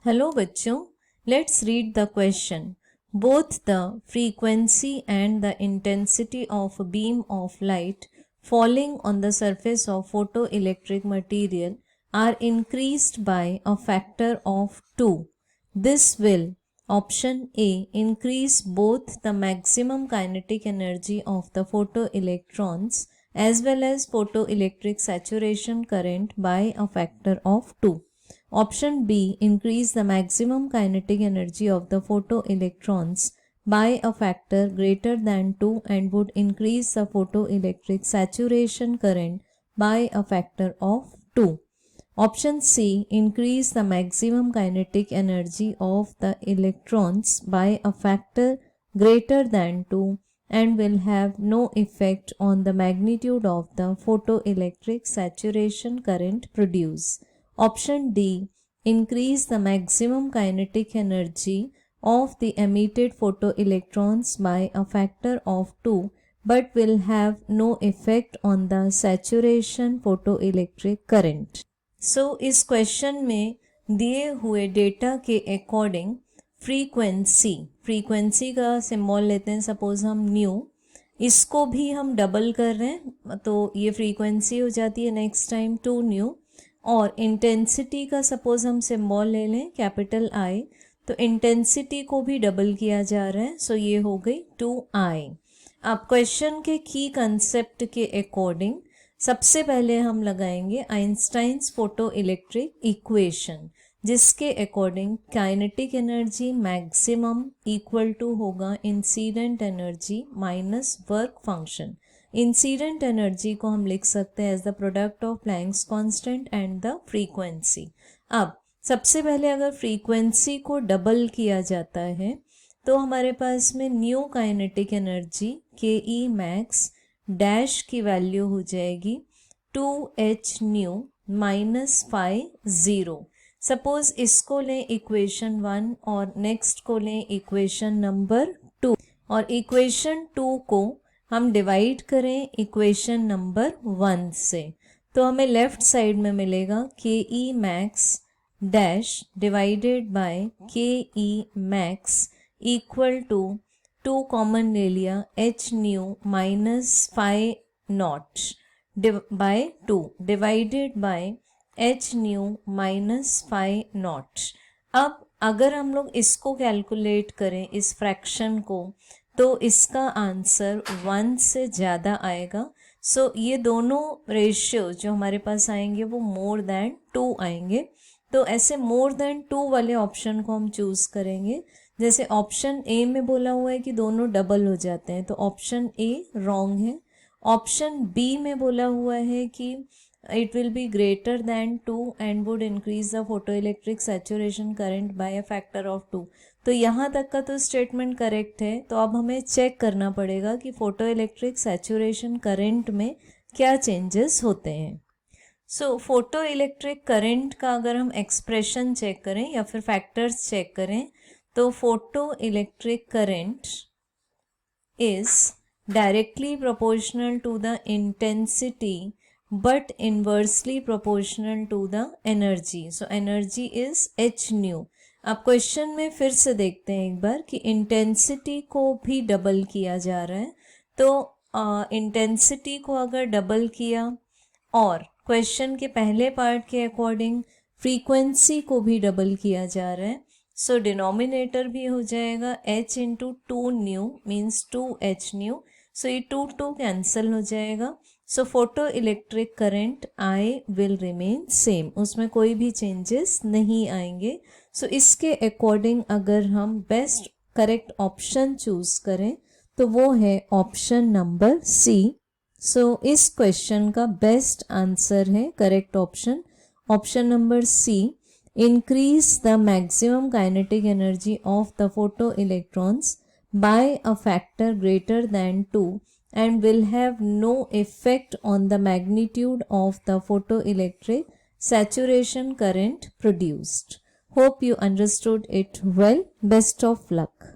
Hello बच्चों, let's read the question. Both the frequency and the intensity of a beam of light falling on the surface of photoelectric material are increased by a factor of 2. This will, option A, increase both the maximum kinetic energy of the photoelectrons as well as photoelectric saturation current by a factor of 2. Option B, increase the maximum kinetic energy of the photoelectrons by a factor greater than 2 and would increase the photoelectric saturation current by a factor of 2. Option C, increase the maximum kinetic energy of the electrons by a factor greater than 2 and will have no effect on the magnitude of the photoelectric saturation current produced. Option D, increase the maximum kinetic energy of the emitted photoelectrons by a factor of 2 but will have no effect on the saturation photoelectric current. So, इस question में दिए हुए data के according frequency का symbol लेते हैं, suppose हम new, इसको भी हम डबल कर रहे हैं तो ये फ्रीक्वेंसी हो जाती है नेक्स्ट टाइम 2 न्यू, और इंटेंसिटी का सपोज हम सिंबल ले लें कैपिटल आई, तो इंटेंसिटी को भी डबल किया जा रहा है, सो ये हो गई 2i। अब क्वेश्चन के की कंसेप्ट के अकॉर्डिंग सबसे पहले हम लगाएंगे आइंस्टाइन्स फोटो इलेक्ट्रिक इक्वेशन, जिसके according kinetic energy maximum equal to होगा incident energy minus work function. Incident energy को हम लिख सकते हैं as the product of Planck's constant and the frequency. अब सबसे पहले अगर फ्रीक्वेंसी को डबल किया जाता है तो हमारे पास में न्यू काइनेटिक एनर्जी के ई मैक्स डैश की वैल्यू हो जाएगी 2h न्यू माइनस 5 सपोज इसको लें इक्वेशन 1 और नेक्स्ट को लें इक्वेशन नंबर 2 और इक्वेशन 2 को हम डिवाइड करें इक्वेशन नंबर 1 से, तो हमें लेफ्ट साइड में मिलेगा K E max dash divided by K E max equal to 2 common ले लिया h nu minus 5 nought by 2 divided by h nu minus 5 nought. अब अगर हम लोग इसको कैलकुलेट करें इस फ्रैक्शन को तो इसका आंसर 1 से ज़्यादा आएगा। सो ये दोनों रेशियो जो हमारे पास आएंगे वो मोर देन 2 आएंगे, तो ऐसे मोर देन 2 वाले ऑप्शन को हम चूज़ करेंगे। जैसे ऑप्शन ए में बोला हुआ है कि दोनों डबल हो जाते हैं, तो ऑप्शन ए रॉन्ग है। ऑप्शन बी में बोला हुआ है कि it will be greater than 2 and would increase the photoelectric saturation current by a factor of 2, तो यहाँ तक का तो स्टेटमेंट करेक्ट है। तो अब हमें चेक करना पड़ेगा कि फोटोइलेक्ट्रिक सैचुरेशन करंट में क्या चेंजेस होते हैं। सो फोटोइलेक्ट्रिक करंट का अगर हम एक्सप्रेशन चेक करें या फिर फैक्टर्स चेक करें तो photoelectric current is directly proportional to the intensity but inversely proportional to the energy. So energy is h nu. अब क्वेश्चन में फिर से देखते हैं एक बार कि इंटेंसिटी को भी डबल किया जा रहा है, तो इंटेंसिटी को अगर डबल किया और क्वेश्चन के पहले पार्ट के अकॉर्डिंग फ्रीक्वेंसी को भी डबल किया जा रहा है, सो डिनोमिनेटर भी हो जाएगा h into 2 nu means 2h nu, so ये 2 कैंसिल हो जाएगा। So photo electric current I will remain same, उसमें कोई भी चेंजेस नहीं आएंगे। सो इसके अकॉर्डिंग अगर हम बेस्ट करेक्ट ऑप्शन चूज करें तो वो है ऑप्शन नंबर सी। सो इस क्वेश्चन का बेस्ट आंसर है correct option number C, increase the maximum kinetic energy of the photo electrons by a factor greater than 2 and will have no effect on the magnitude of the photoelectric saturation current produced. Hope you understood it well. Best of luck.